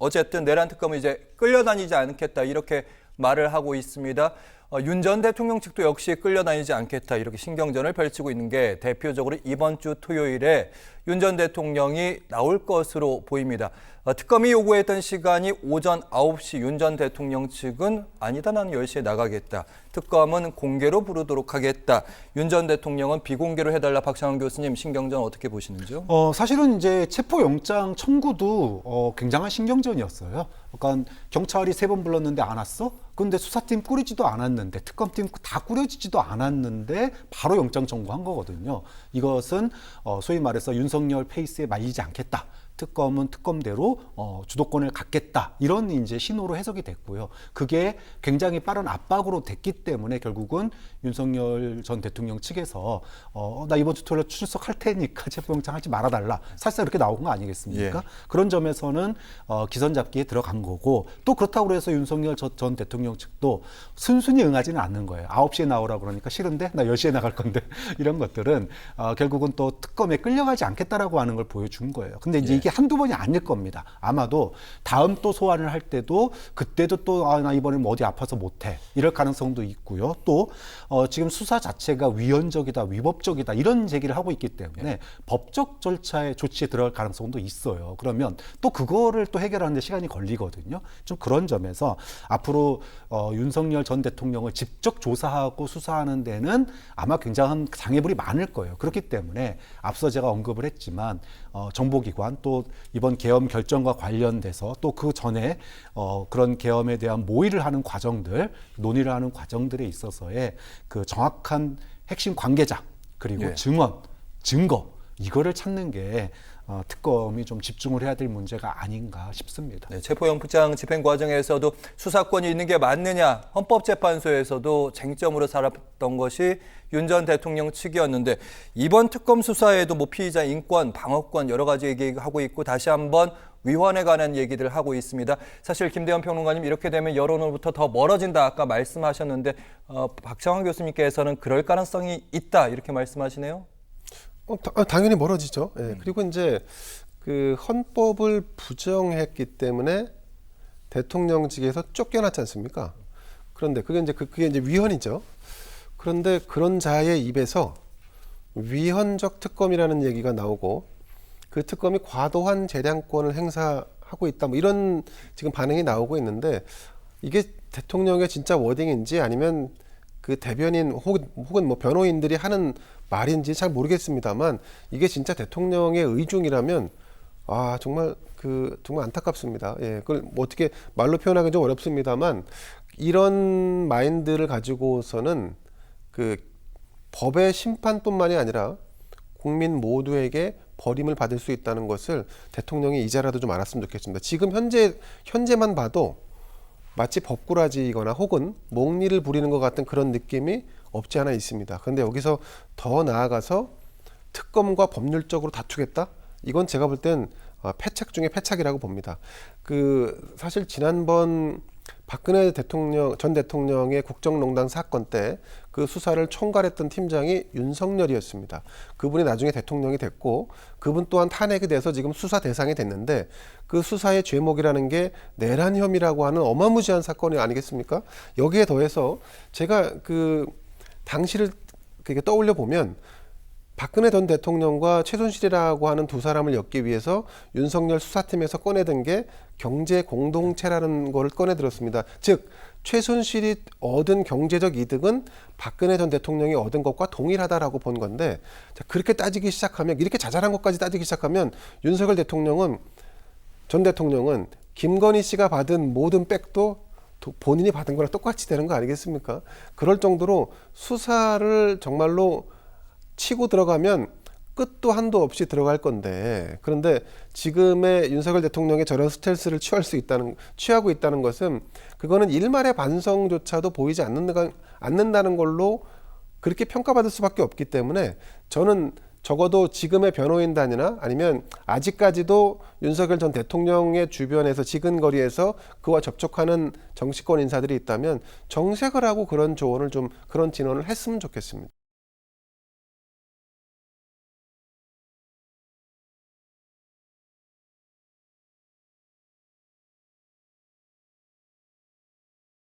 어쨌든 내란 특검은 이제 끌려다니지 않겠다 이렇게 말을 하고 있습니다. 윤 전 대통령 측도 역시 끌려다니지 않겠다 이렇게 신경전을 펼치고 있는 게 대표적으로 이번 주 토요일에 윤 전 대통령이 나올 것으로 보입니다. 특검이 요구했던 시간이 오전 9시, 윤 전 대통령 측은 아니다, 나는 10시에 나가겠다. 특검은 공개로 부르도록 하겠다. 윤 전 대통령은 비공개로 해달라. 박창원 교수님, 신경전 어떻게 보시는지요? 사실은 이제 체포영장 청구도 굉장한 신경전이었어요. 그러니까 경찰이 3번 불렀는데 안 왔어? 근데 수사팀 꾸리지도 않았는데, 특검팀 다 꾸려지지도 않았는데 바로 영장 청구한 거거든요. 이것은 소위 말해서 윤석열 페이스에 말리지 않겠다. 특검은 특검대로 주도권을 갖겠다. 이런 이제 신호로 해석이 됐고요. 그게 굉장히 빠른 압박으로 됐기 때문에 결국은 윤석열 전 대통령 측에서 나 이번 주 토요일에 출석할 테니까 체포영장 하지 말아달라. 사실상 이렇게 나온 거 아니겠습니까? 예. 그런 점에서는 기선 잡기에 들어간 거고, 또 그렇다고 해서 윤석열 전 대통령 측도 순순히 응하지는 않는 거예요. 9시에 나오라고 그러니까 싫은데 나 10시에 나갈 건데 이런 것들은 결국은 또 특검에 끌려가지 않겠다라고 하는 걸 보여준 거예요. 근데 이제 이게 한두 번이 아닐 겁니다. 아마도 다음 또 소환을 할 때도 그때도 또 나 이번엔 뭐 어디 아파서 못해 이럴 가능성도 있고요. 또 지금 수사 자체가 위헌적이다, 위법적이다 이런 제기를 하고 있기 때문에 법적 절차의 조치에 들어갈 가능성도 있어요. 그러면 또 그거를 또 해결하는 데 시간이 걸리거든요. 좀 그런 점에서 앞으로 윤석열 전 대통령을 직접 조사하고 수사하는 데는 아마 굉장한 장애물이 많을 거예요. 그렇기 때문에 앞서 제가 언급을 했지만 정보기관 또 이번 계엄 결정과 관련돼서 또 그 전에 그런 계엄에 대한 모의를 하는 과정들, 논의를 하는 과정들에 있어서의 그 정확한 핵심 관계자 그리고 증언, 증거 이거를 찾는 게 특검이 좀 집중을 해야 될 문제가 아닌가 싶습니다. 네, 체포영장 집행 과정에서도 수사권이 있는 게 맞느냐, 헌법재판소에서도 쟁점으로 삼았던 것이 윤 전 대통령 측이었는데, 이번 특검 수사에도 뭐 피의자 인권, 방어권 여러 가지 얘기하고 있고 다시 한번 위헌에 관한 얘기들 하고 있습니다. 사실 김대현 평론가님, 이렇게 되면 여론으로부터 더 멀어진다 아까 말씀하셨는데 박창원 교수님께서는 그럴 가능성이 있다 이렇게 말씀하시네요. 당연히 멀어지죠. 예. 그리고 이제 그 헌법을 부정했기 때문에 대통령직에서 쫓겨났지 않습니까? 그런데 그게 이제 위헌이죠. 그런데 그런 자의 입에서 위헌적 특검이라는 얘기가 나오고 그 특검이 과도한 재량권을 행사하고 있다. 뭐 이런 지금 반응이 나오고 있는데, 이게 대통령의 진짜 워딩인지 아니면 그 대변인 혹은 뭐 변호인들이 하는 말인지 잘 모르겠습니다만, 이게 진짜 대통령의 의중이라면 정말 정말 안타깝습니다. 예, 그걸 뭐 어떻게 말로 표현하기 좀 어렵습니다만, 이런 마인드를 가지고서는 그 법의 심판뿐만이 아니라 국민 모두에게 버림을 받을 수 있다는 것을 대통령이 이제라도 좀 알았으면 좋겠습니다. 지금 현재만 봐도 마치 법꾸라지거나 혹은 몽리를 부리는 것 같은 그런 느낌이 없지 않아 있습니다. 그런데 여기서 더 나아가서 특검과 법률적으로 다투겠다? 이건 제가 볼 땐 패착 중에 패착이라고 봅니다. 사실 지난번 박근혜 전 대통령의 국정농단 사건 때 그 수사를 총괄했던 팀장이 윤석열이었습니다. 그분이 나중에 대통령이 됐고, 그분 또한 탄핵이 돼서 지금 수사 대상이 됐는데, 그 수사의 죄목이라는 게 내란 혐의라고 하는 어마무시한 사건이 아니겠습니까? 여기에 더해서 제가 당시를 떠올려 보면, 박근혜 전 대통령과 최순실이라고 하는 두 사람을 엮기 위해서 윤석열 수사팀에서 꺼내든 게 경제 공동체라는 거를 꺼내들었습니다. 즉 최순실이 얻은 경제적 이득은 박근혜 전 대통령이 얻은 것과 동일하다라고 본 건데, 그렇게 따지기 시작하면, 이렇게 자잘한 것까지 따지기 시작하면 윤석열 전 대통령은 김건희 씨가 받은 모든 백도 본인이 받은 거랑 똑같이 되는 거 아니겠습니까? 그럴 정도로 수사를 정말로 치고 들어가면 끝도 한도 없이 들어갈 건데, 그런데 지금의 윤석열 대통령의 저런 스텔스를 취하고 있다는 것은, 그거는 일말의 반성조차도 보이지 않는다는 걸로 그렇게 평가받을 수밖에 없기 때문에, 저는 적어도 지금의 변호인단이나 아니면 아직까지도 윤석열 전 대통령의 주변에서 지근거리에서 그와 접촉하는 정치권 인사들이 있다면 정색을 하고 그런 조언을 그런 진언을 했으면 좋겠습니다.